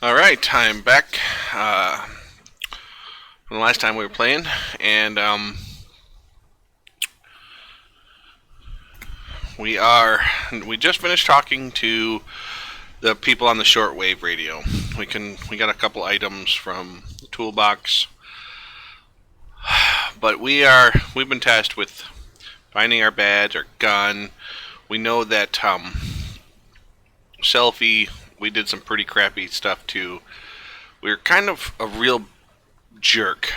Alright, I'm back from the last time we were playing, and we just finished talking to the people on the shortwave radio. We got a couple items from the toolbox, but we've been tasked with finding our badge, our gun. We know that selfie, we did some pretty crappy stuff too. We were kind of a real jerk.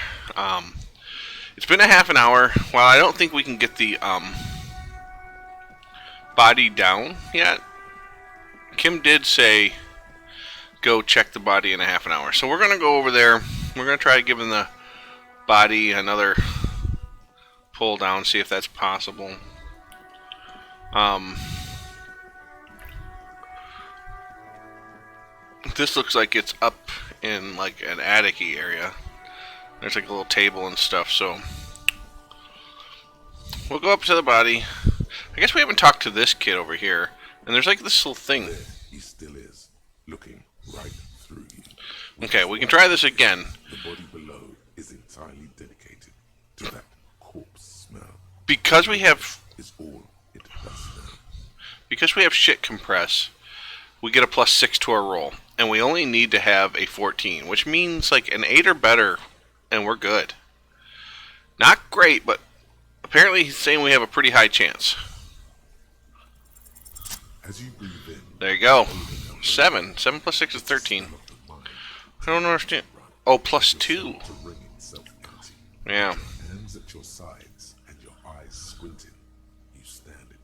It's been a half an hour. While I don't think we can get the body down yet, Kim did say go check the body in a half an hour. So we're going to go over there. We're going to try giving the body another pull down, see if that's possible. This looks like it's up in like an attic-y area. There's like a little table and stuff, so we'll go up to the body. I guess we haven't talked to this kid over here. And there's like this little thing. There he still is, looking right through you. Okay, we can try this again. The body below is entirely dedicated to that corpse smell. Because we have Is all it does now. because we have shit compress, we get a +6 to our roll. And we only need to have a 14, which means like an 8 or better, and we're good. Not great, but apparently he's saying we have a pretty high chance. As you breathe in, There you go. 7. 7 plus 6 is 13. I don't understand. Oh, +2. to ring itself empty. Yeah. Hands at your sides and your eyes squinting, you stand in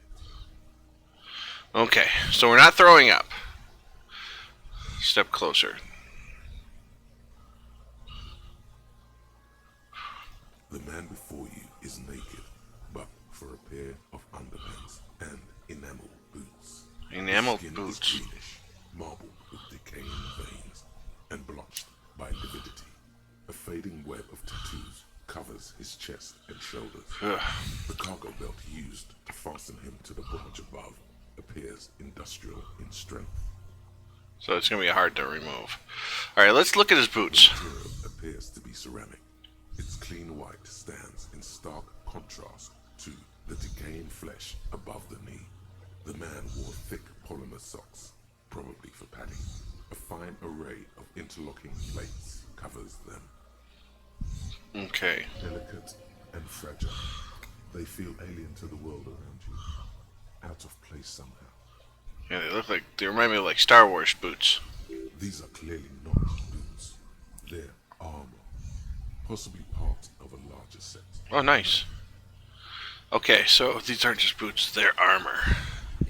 it. Okay, so we're not throwing up. Step closer. The man before you is naked, but for a pair of underpants and enamel boots. Enamel His skin boots. is greenish, marbled with decaying veins, and blotched by lividity. A fading web of tattoos covers his chest and shoulders. Ugh. The cargo belt used to fasten him to the branch above appears industrial in strength. So it's going to be hard to remove. Alright, let's look at his boots. The material appears to be ceramic. Its clean white stands in stark contrast to the decaying flesh above the knee. The man wore thick polymer socks, probably for padding. A fine array of interlocking plates covers them. Okay. Delicate and fragile, they feel alien to the world around you, out of place somehow. Yeah, they remind me of like Star Wars boots. These are clearly not boots. They're armor, possibly part of a larger set. Oh, nice. Okay, so these aren't just boots, they're armor.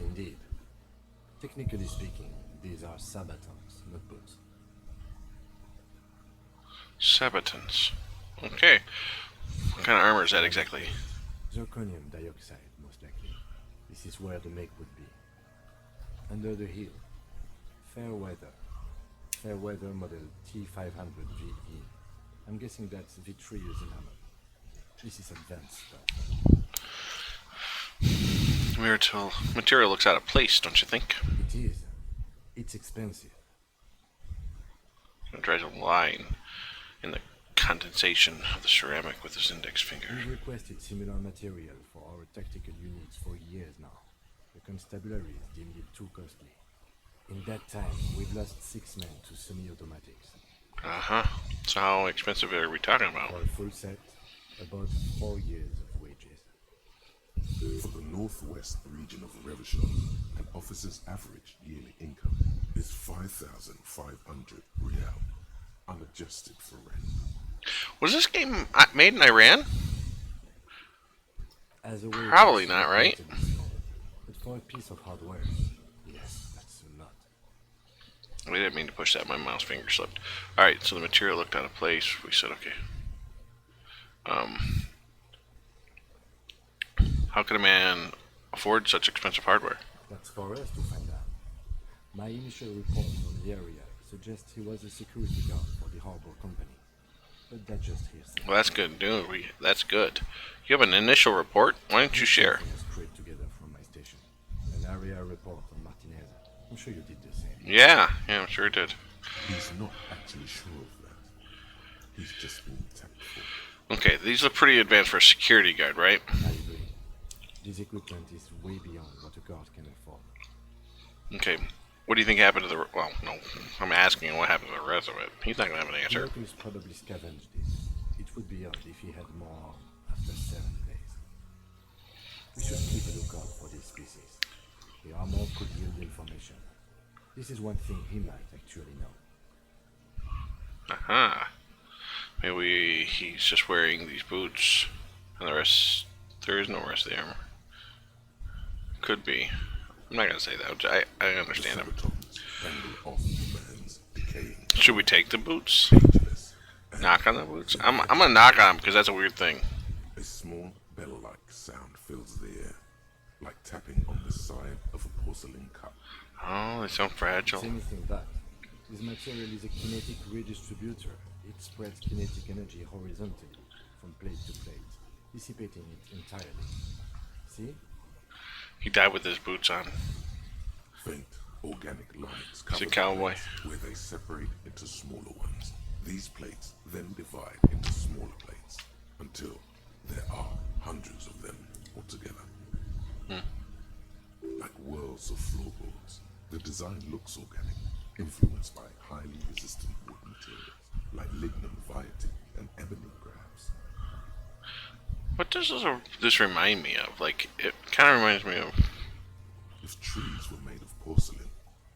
Indeed. Technically speaking, these are sabatons, not boots. Sabatons. Okay. What kind of armor is that exactly? Zirconium dioxide, most likely. This is where the make would be. Under the heel. Fair weather. Fair weather model T500VE. I'm guessing that's vitreous enamel. This is advanced stuff. Material looks out of place, don't you think? It is. It's expensive. He tries a line in the condensation of the ceramic with his index finger. We've requested similar material for our tactical units for years now. The constabulary deemed it too costly. In that time, we've lost 6 men to semi-automatics. Uh-huh. So how expensive are we talking about? For a full set, about 4 years of wages. For the northwest region of Revachol, an officer's average yearly income is 5,500 real, unadjusted for rent. Was this game made in Iran? As a way Probably to not, right? relatively small, but for a piece of hardware, yes, that's a lot. I didn't mean to push that. My mouse finger slipped. Alright, so the material looked out of place. We said, okay. How could a man afford such expensive hardware? That's for us to find out. My initial report on the area suggests he was a security guard for the harbor company. But that's just hearsay. Well, that's good, dude. That's good. You have an initial report? Why don't you share? Something was scraped together from my station. An area report on Martinez. I'm sure you did the same. Yeah, I'm sure it did. He's not actually sure of that. He's just being tactful. Okay, these look pretty advanced for a security guard, right? I agree. This equipment is way beyond what a guard can afford. Okay. What do you think happened to the... Well, no. I'm asking what happened to the rest of it. He's not going to have an The answer. locals probably scavenged this. It would be odd if he had more after 7 days. We should keep a lookout for these species. The armor could yield information. This is one thing he might actually know. Aha. Maybe he's just wearing these boots. And the rest... There is no rest of the armor. Could be. I'm not going to say that. I understand him. Sabatons dangle off the man's decaying, Should we take the boots? ageless, and Knock on the boots? I'm going to knock on them because that's a weird thing. a small bell-like sound fills the air, like tapping on the side of a porcelain cup. Oh, they sound fragile. It's anything but. This material is a kinetic redistributor. It spreads kinetic energy horizontally, from plate to plate, dissipating it entirely. See? He died with his boots on. Faint organic lines He's cover a the cowboy. plates where they separate into smaller ones. These plates then divide into smaller plates until there are hundreds of them altogether. Like whirls of floorboards, the design looks organic, influenced by highly resistant wood materials like lignum vitae and ebony grabs. What does this remind me of? Like, it kind of reminds me of... If trees were made of porcelain,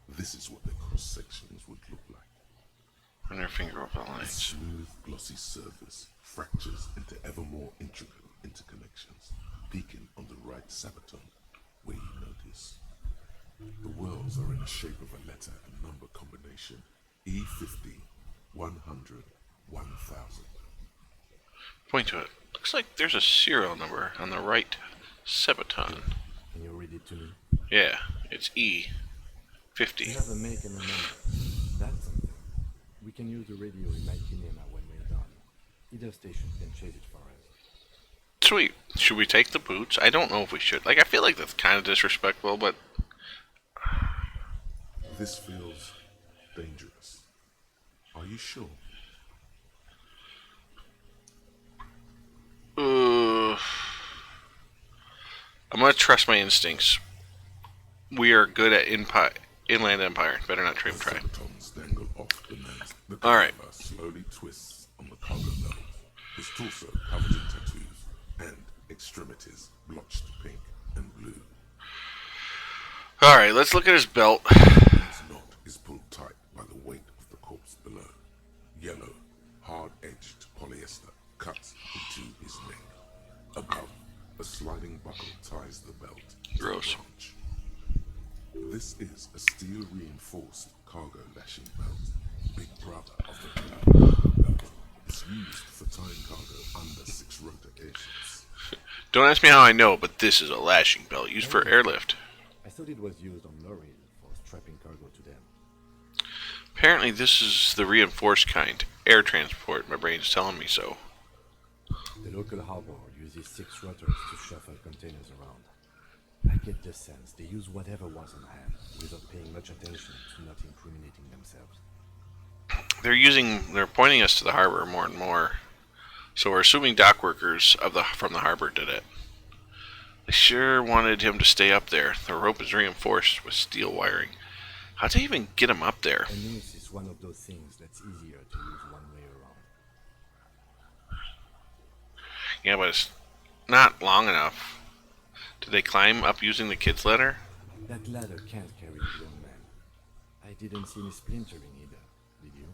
this is what their cross-sections would look like. Run their finger over the A lines. smooth, glossy surface fractures into ever more intricate interconnections, peaking on the right sabaton, where you notice. The whorls are in the shape of a letter and number combination, E50, 100, 1000. Point to it. Looks like there's a serial number on the right sabaton. Can you read it to me? Yeah, it's You E50. have a make and a number. That's something. We can use the radio in my cinema when we're done. Either station can change it for us. Sweet. Should we take the boots? I don't know if we should. Like, I feel like that's kind of disrespectful, but... This feels dangerous. Are you sure? I'm gonna trust my instincts. We are good at Inland Empire. Better not try. Sabatons dangle off the man's. The All right. driver slowly twists on the cargo belt, his torso covered in tattoos and extremities blotched pink and blue. Alright, let's look at his belt. His knot is pulled tight by the weight of the corpse below. Yellow, hard-edged polyester cuts into his neck. Above, a sliding buckle ties the belt to Gross. the branch. This is a steel-reinforced cargo lashing belt, big brother of the cargo belt. It's used for tying cargo under six-rotor airships. Don't ask me how I know, but this is a lashing belt used for airlift. I thought it was used on lorries for strapping cargo to them. Apparently this is the reinforced kind. Air transport. My brain's telling me so. The local harbor uses 6 rotors to shuffle containers around. I get the sense they use whatever was on hand without paying much attention to not incriminating themselves. They're pointing us to the harbor more and more. So we're assuming dock workers from the harbor did it. They sure wanted him to stay up there. The rope is reinforced with steel wiring. How'd they even get him up there? A noose is one of those things that's easier to use one way around. Yeah, but it's not long enough. Did they climb up using the kid's ladder? That ladder can't carry a grown man. I didn't see any splintering either, did you?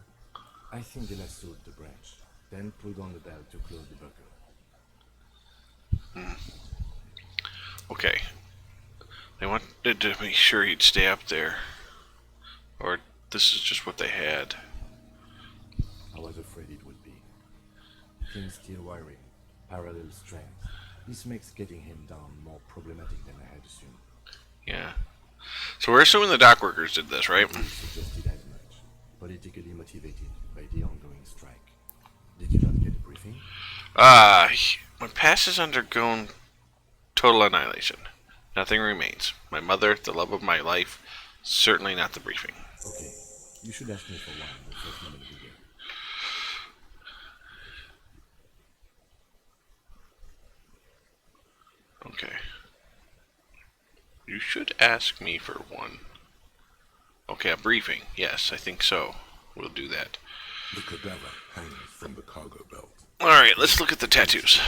I think they lassoed the branch, then pulled on the belt to close the buckle. Okay. They wanted to make sure he'd stay up there. Or this is just what they had. I was afraid it would be. Thin steel wiring, parallel strength. This makes getting him down more problematic than I had assumed. Yeah. So we're assuming the dock workers did this, right? You suggested as much. Politically motivated by the ongoing strike. Did you not get a briefing? My past has undergone total annihilation. Nothing remains. My mother, the love of my life, certainly not the briefing. Okay. You should ask me for one the first moment we get. Okay. You should ask me for one. Okay, a briefing. Yes, I think so. We'll do that. The cadaver hangs from the cargo belt. Alright, let's look at the tattoos.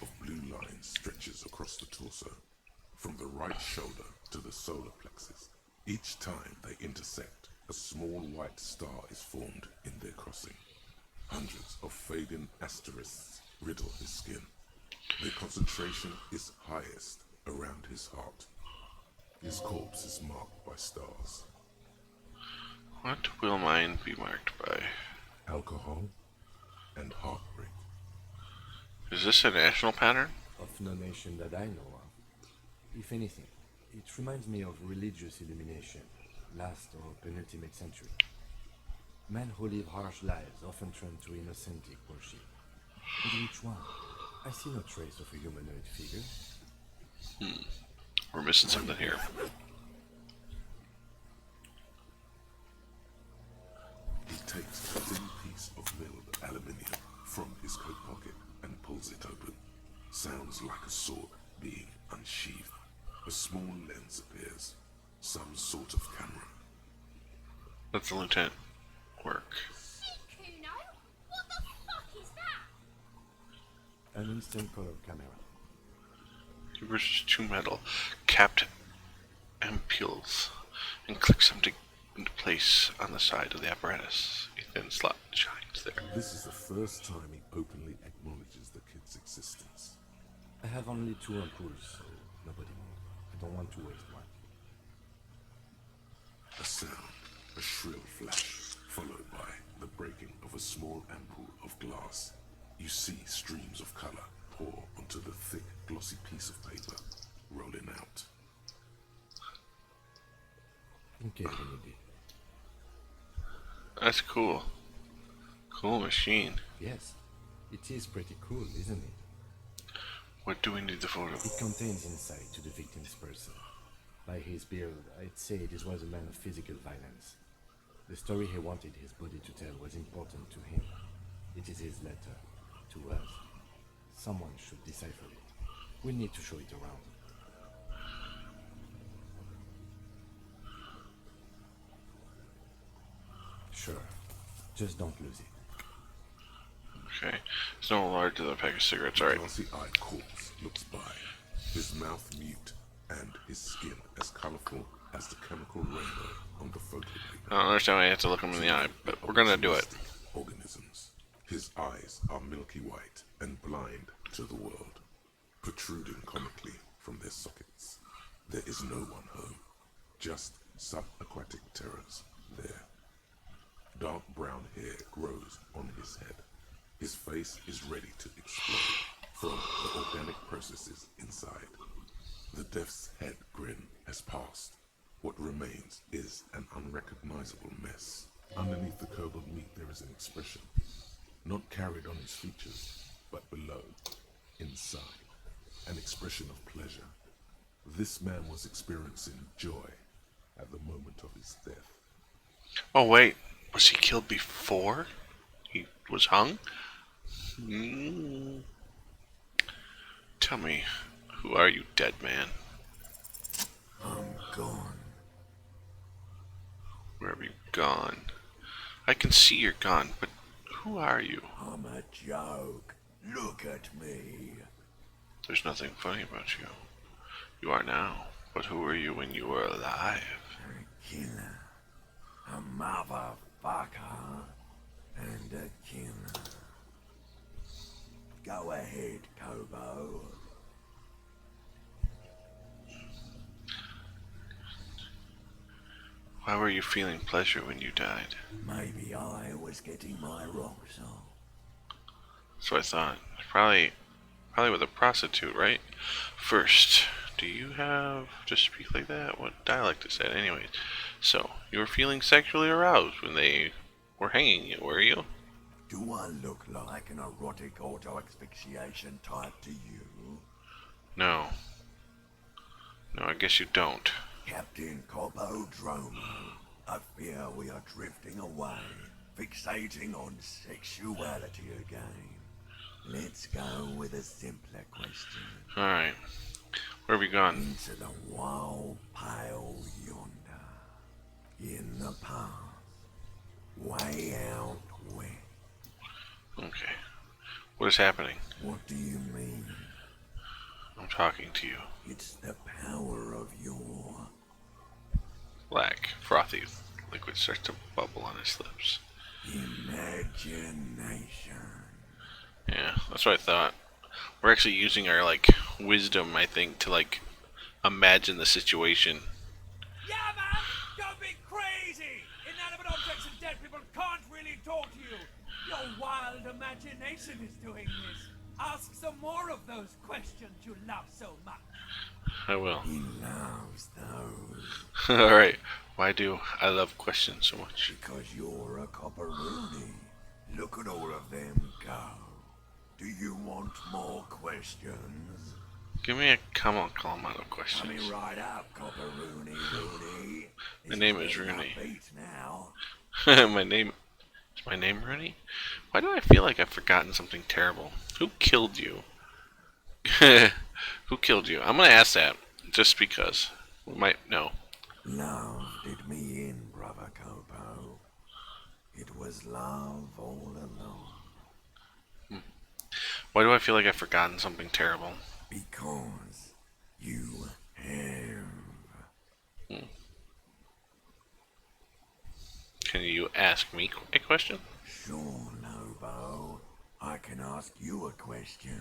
Of blue line stretches across the torso, from the right shoulder to the solar plexus. Each time they intersect, a small white star is formed in their crossing. Hundreds of fading asterisks riddle his skin. Their concentration is highest around his heart. His corpse is marked by stars. What will mine be marked by? Alcohol and heartbreak. Is this a national pattern? Of no nation that I know of. If anything, it reminds me of religious illumination, last or penultimate century. Men who live harsh lives often turn to innocentic worship. But which one? I see no trace of a humanoid figure. We're missing something here. He takes a thin piece of milled aluminium from his coat pocket and pulls it open. Sounds like a sword being unsheathed. A small lens appears. Some sort of camera. Let the lieutenant work. Kuno, what the fuck is that? An instant color camera. He versus two metal capped ampules and clicks them into place on the side of the apparatus. A thin slot shines there. This is the first time he openly acknowledges the kid's existence. I have only 2 ampoules, so nobody more. I don't want to waste one. A sound, a shrill flash, followed by the breaking of a small ampoule of glass. You see streams of color pour onto the thick, glossy piece of paper, rolling out. Okay, Kennedy. That's cool. Cool machine. Yes, it is pretty cool, isn't it? What do we need the photo? It contains insight to the victim's person. By his build, I'd say this was a man of physical violence. The story he wanted his body to tell was important to him. It is his letter to us. Someone should decipher it. We need to show it around. Sure. Just don't lose it. Okay. It's no larger than a pack of cigarettes. Alright. Glossy-eyed corpse looks by, his mouth mute and his skin as colorful as the chemical rainbow on the photo paper. I don't understand why you have to look him in the eye, but we're gonna do it. Organisms. His eyes are milky white and blind to the world, protruding comically from their sockets. There is no one home, just subaquatic terrors there. Dark brown hair grows on his head. His face is ready to explode from the organic processes inside. The death's head grin has passed. What remains is an unrecognizable mess. Underneath the cobalt meat there is an expression, not carried on his features, but below, inside, an expression of pleasure. This man was experiencing joy at the moment of his death. Oh, wait. Was he killed before he was hung? Tell me, who are you, dead man? I'm gone. Where have you gone? I can see you're gone, but who are you? I'm a joke. Look at me. There's nothing funny about you. You are now, but who were you when you were alive? A killer. A motherfucker. And a killer. Go ahead, Kobo. Why were you feeling pleasure when you died? Maybe I was getting my rocks off. So I thought. Probably with a prostitute, right? First, do you have to speak like that? What dialect is that? Anyways, so you were feeling sexually aroused when they were hanging you, were you? Do I look like an erotic auto-asphyxiation type to you? No. No, I guess you don't. Captain Cobodromo. I fear we are drifting away, fixating on sexuality again. Let's go with a simpler question. Alright. Where have we gone? Into the wild pale yonder. In the past. Way out west. Okay. What is happening? What do you mean? I'm talking to you. It's the power of your... Black, frothy liquid starts to bubble on his lips. imagination. Yeah, that's what I thought. We're actually using our, like, wisdom, I think, to, like, imagine the situation. Yeah, man! Don't be crazy! Inanimate objects and dead people can't really talk to you. Your wild imagination is doing this. Ask some more of those questions you love so much. I will. He loves those Alright. Why do I love questions so much? because you're a copperoonie. Look at all of them go. Do you want more questions? Give me a comical amount of Coming questions. right up, copperoonie, Rooney. My name is Rooney. Beat now. My name... Is my name Rooney? Why do I feel like I've forgotten something terrible? Who killed you? Who killed you? I'm gonna ask that, just because. We might know. Love did me in, brother Copo. It was love all along. Why do I feel like I've forgotten something terrible? Because you have. Can you ask me a question? Sure, Lobo. I can ask you a question.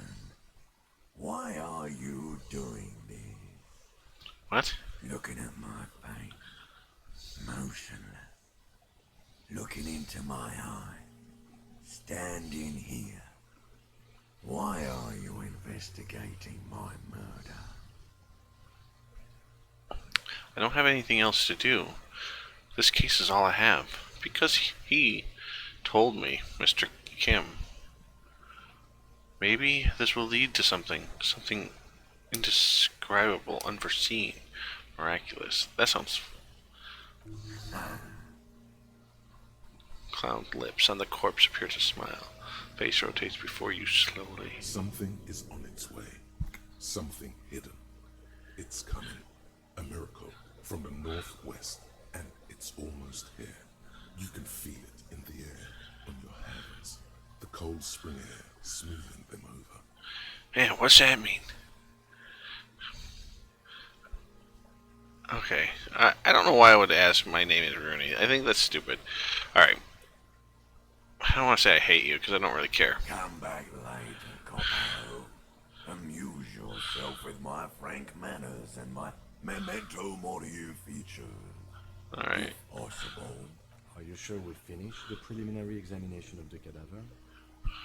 Why are you doing this? What? Looking at my face, motionless. Looking into my eye, standing here. Why are you investigating my murder? I don't have anything else to do. This case is all I have. Because he told me, Mr. Kim. Maybe this will lead to something. Something indescribable, unforeseen, miraculous. That sounds... Clowned lips on the corpse appear to smile. Face rotates before you slowly. Something is on its way. Something hidden. It's coming. A miracle from the northwest, and it's almost here. You can feel it in the air, on your hands. The cold spring air smoothing them over. Man, what's that mean? Okay, I don't know why I would ask my name is Rooney. I think that's stupid. Alright. I don't want to say I hate you, because I don't really care. Come back later, Coppo. Amuse yourself with my frank manners and my memento mori features. Alright. If possible. Are you sure we finished the preliminary examination of the cadaver?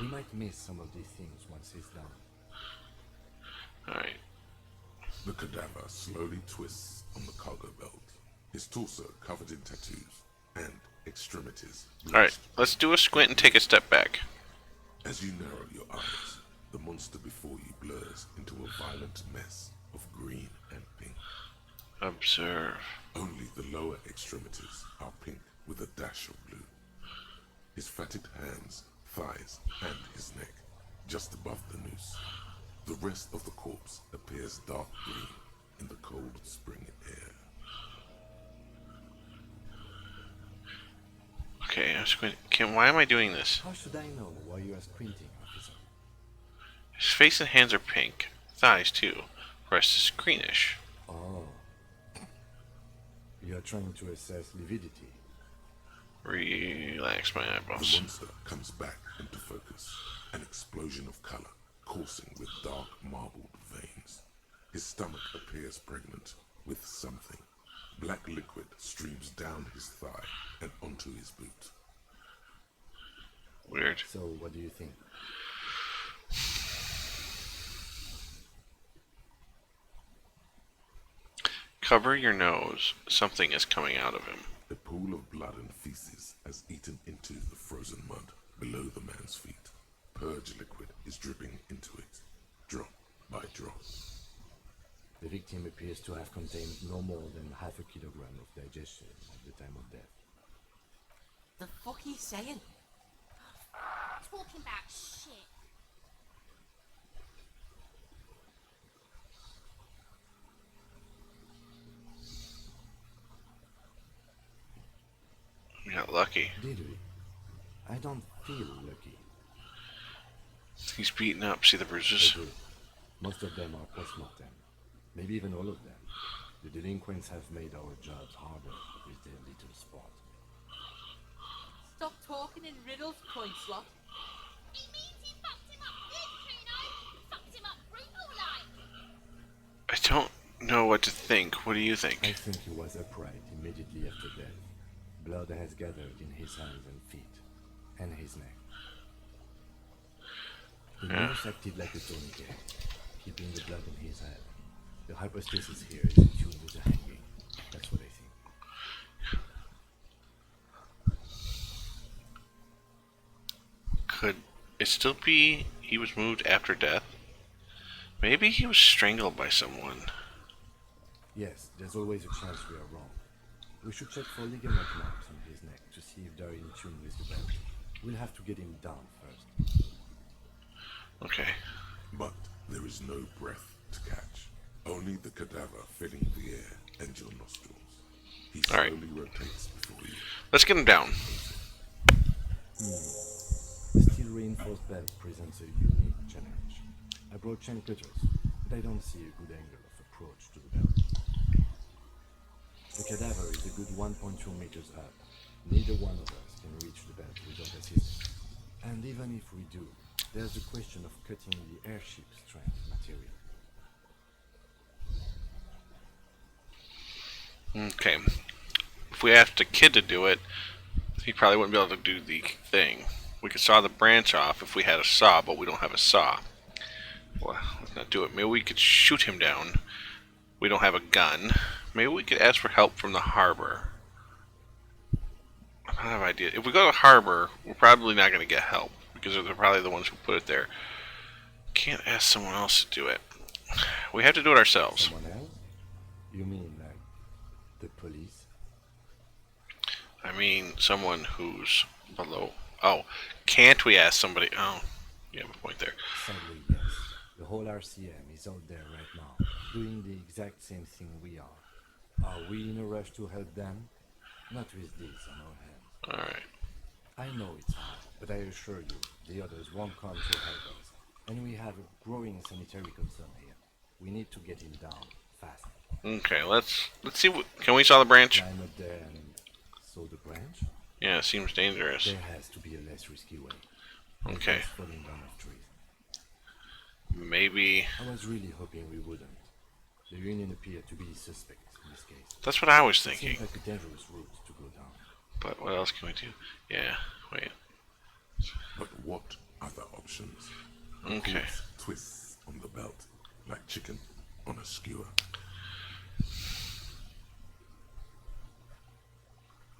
We might miss some of these things once it's done. Alright. The cadaver slowly twists on the cargo belt, his torso covered in tattoos, and extremities Alright, bleached. let's do a squint and take a step back. As you narrow your eyes, the monster before you blurs into a violent mess of green and pink. Observe. Only the lower extremities are pink with a dash of blue. His fatted hands, thighs, and his neck, just above the noose. The rest of the corpse appears dark green in the cold spring air. Okay, I'm squinting. Kim, why am I doing this? How should I know why you are squinting, officer? His face and hands are pink. Thighs, too. Rest is greenish. Oh. You are trying to assess lividity. Relax my The eyeballs. monster comes back into focus, an explosion of color coursing with dark marbled veins. His stomach appears pregnant with something. Black liquid streams down his thigh and onto his boot. Weird. So, what do you think? Cover your nose. Something is coming out of him. A pool of blood and feces has eaten into the frozen mud below the man's feet. Purge liquid is dripping into it, drop by drop. The victim appears to have contained no more than half a kilogram of digestion at the time of death. The fuck are you saying? Talking about shit. We got lucky. Did we? I don't feel lucky. He's beaten up. See the bruises? I do. Most of them are post-mortem. Maybe even all of them. The delinquents have made our jobs harder with their little spot. Stop talking in riddles, coin slot. He means he fucked him up good, Kuno. Fucked him up brutal like. I don't know what to think. What do you I think? think he was upright immediately after death. Blood has gathered in his hands and feet, and his neck. The Yeah. nurse acted like a tourniquet, keeping the blood in his head. The hypostasis here is in tune with the hanging. That's what I think. Could it still be he was moved after death? Maybe he was strangled by someone. Yes, there's always a chance we are wrong. We should check for ligament marks on his neck to see if they're in tune with the belt. We'll have to get him down first. Okay. But there is no breath to catch. Only the cadaver filling the air and your nostrils. He All right. slowly rotates before you. Let's get him down. The steel reinforced belt presents a unique challenge. I brought chain cutters, but I don't see a good angle of approach to the belt. The cadaver is a good 1.2 meters up. Neither one of us can reach the belt without assistance. And even if we do, there's the question of cutting the airship strength material. Okay. If we asked a kid to do it, he probably wouldn't be able to do the thing. We could saw the branch off if we had a saw, but we don't have a saw. Well, let's not do it. Maybe we could shoot him down. We don't have a gun. Maybe we could ask for help from the harbor. I don't have an idea. If we go to the harbor, we're probably not going to get help because they're probably the ones who put it there. Can't ask someone else to do it. We have to do it ourselves. Someone else? You mean like the police? I mean, someone who's below. Oh, can't we ask somebody? Oh, you have a point there. Sadly, yes. The whole RCM is out there right now, doing the exact same thing we are. Are we in a rush to help them? Not with this on our hands. Alright. I know it's hard, but I assure you, the others won't come to help us. And we have a growing sanitary concern here. We need to get him down, fast. Okay, let's see. Can we saw the branch? Climb up there and saw the branch? Yeah, it seems dangerous. There has to be a less risky way. Okay. Just falling down off trees. Maybe. I was really hoping we wouldn't. The Union appeared to be suspect in this case. That's what I was It thinking. seems like a dangerous route to go down. But what else can we do? Yeah, wait. But what other options? Okay. Hooks twists on the belt, like chicken on a skewer.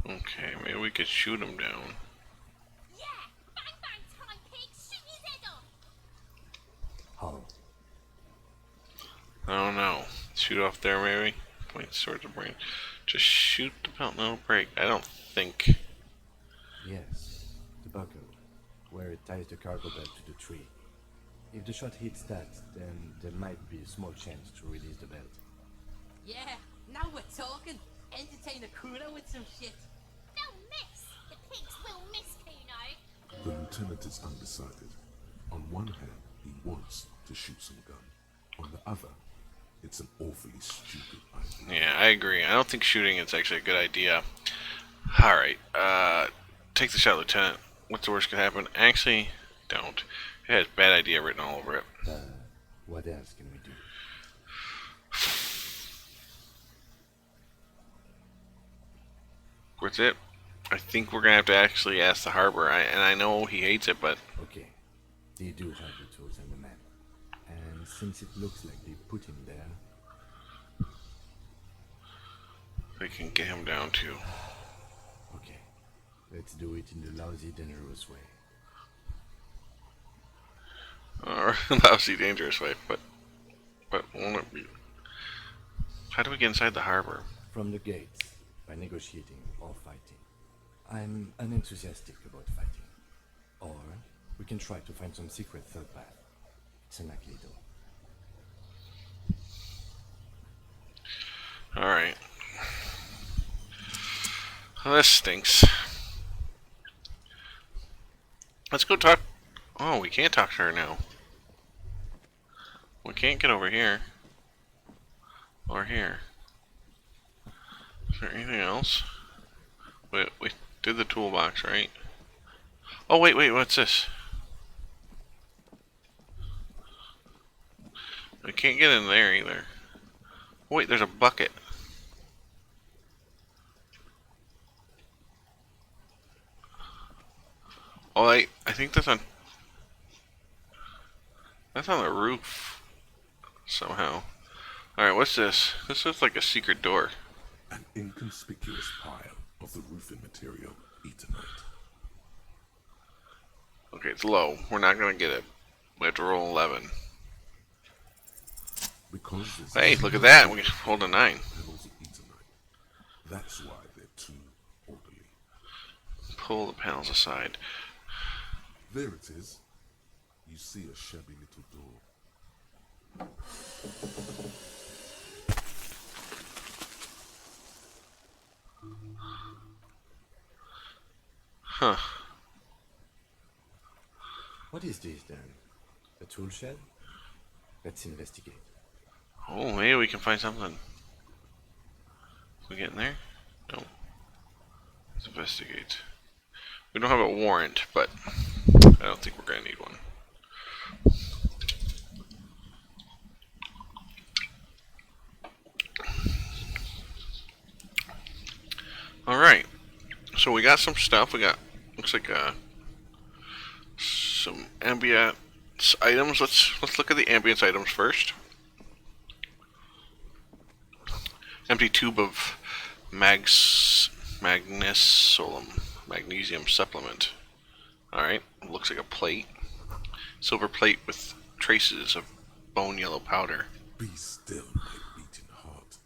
Okay, maybe we could shoot him down. Yeah! Bang bang time, pig! Shoot his head off! How? I don't know. Shoot off there, maybe? Point towards the brain. Just shoot the belt, no break. I don't think. Yes, the buckle, where it ties the cargo belt to the tree. If the shot hits that, then there might be a small chance to release the belt. Yeah, now we're talking. Entertain a Kuno with some shit. They'll miss! The pigs will miss, Kuno! The lieutenant is undecided. On one hand, he wants to shoot some gun. On the other, it's an awfully stupid idea. Yeah, I agree. I don't think shooting is actually a good idea. Alright, take the shot, Lieutenant. What's the worst could happen? Actually, don't. It has bad idea written all over it. What else can we do? What's it? I think we're gonna have to actually ask the harbor. And I know he hates it, but Okay, they do have the tools and the men. And since it looks like they put him there, we can get him down too. okay, let's do it in the lousy, dangerous way. Or lousy, dangerous way, but won't it be? How do we get inside the harbor? From the gates, by negotiating or fighting. I'm unenthusiastic about fighting. Or we can try to find some secret third path. It's unlikely though. Alright. Well, this stinks. Let's go talk. Oh, we can't talk to her now. We can't get over here. Or here. Is there anything else? Wait, we did the toolbox, right? Oh, wait, what's this? We can't get in there either. Wait, there's a bucket. Oh, I think that's on the roof somehow. Alright, what's this? This looks like a secret door. An inconspicuous pile of the roofing material, Eternite. Okay, it's low. We're not gonna get it. We have to roll 11. Because there's Hey, look at that. We hold a 9. levels of Eternite. That's why they're too orderly. Pull the panels aside. There it is. You see a shabby little door. Huh. What is this then? A tool shed? Let's investigate. Oh, maybe we can find something. We get in there? No. Let's investigate. We don't have a warrant, but I don't think we're gonna need one. Alright. So we got some stuff. We got, looks like some ambience items. Let's look at the ambience items first. Empty tube of magnesium supplement. Alright, looks like a plate. Silver plate with traces of bone yellow powder. Be still, my beating heart.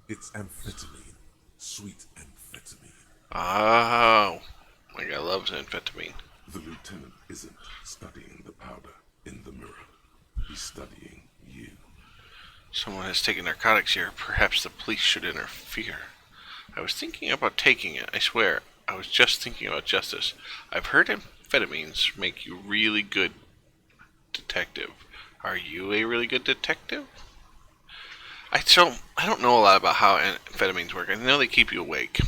It's amphetamine. Sweet amphetamine. Oh, my guy loves amphetamine. The lieutenant isn't studying the powder in the mirror. He's studying you. Someone has taken narcotics here. Perhaps the police should interfere. I was thinking about taking it, I swear. I was just thinking about justice. I've heard amphetamines make you really good detective. Are you a really good detective? I don't know a lot about how amphetamines work. I know they keep you awake.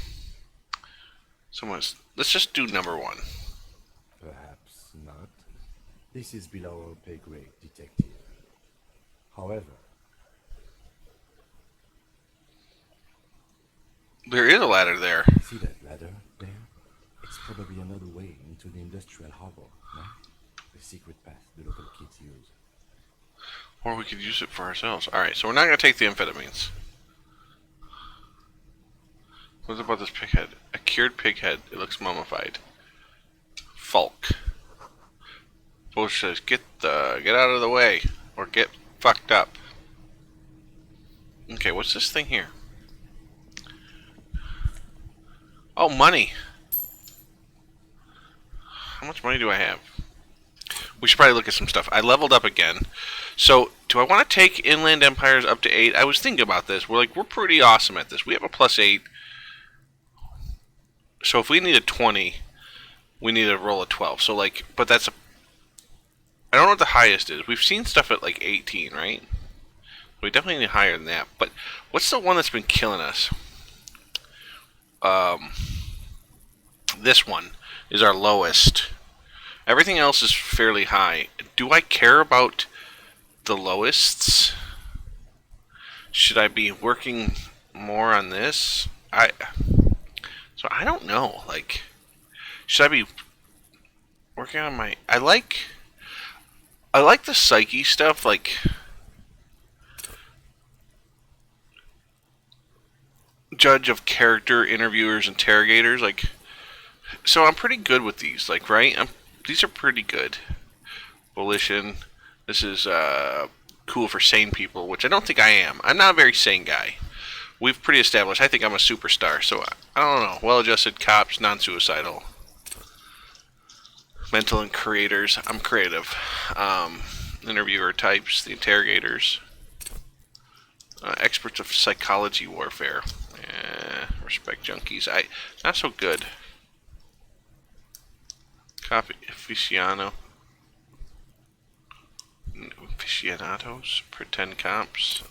Let's just do number 1. Perhaps not. This is below our pay grade, detective. However, There is a ladder there. see that ladder there? It's probably another way into the industrial harbor, no? The secret path the local kids use. Or we could use it for ourselves. Alright, so we're not going to take the amphetamines. What about this pig head? A cured pig head. It looks mummified. Falk. Bush says, get out of the way. Or get fucked up. Okay, what's this thing here? Oh, money. How much money do I have? We should probably look at some stuff. I leveled up again. So, do I want to take Inland Empires up to 8? I was thinking about this. We're pretty awesome at this. We have a +8. So if we need a 20, we need to roll a 12. So but that's I don't know what the highest is. We've seen stuff at 18, right? We definitely need higher than that. But what's the one that's been killing us? This one is our lowest. Everything else is fairly high. Do I care about the lowests? Should I be working more on this? So I don't know. Should I be working on my? I like the psyche stuff. Judge of character, interviewers, interrogators. So I'm pretty good with these. Right? These are pretty good. Volition. This is cool for sane people, which I don't think I am. I'm not a very sane guy. we've pretty established. I think I'm a superstar, so I don't know. Well-adjusted cops, non-suicidal. Mental and creators. I'm creative. Interviewer types, the interrogators. Experts of psychology warfare. Respect junkies. Not so good. Copy aficionados. Pretend cops.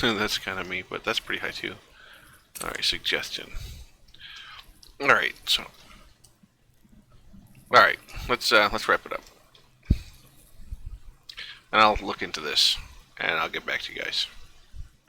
That's kind of me, but that's pretty high too. Alright, suggestion. Alright, so. Alright, let's wrap it up. And I'll look into this, and I'll get back to you guys.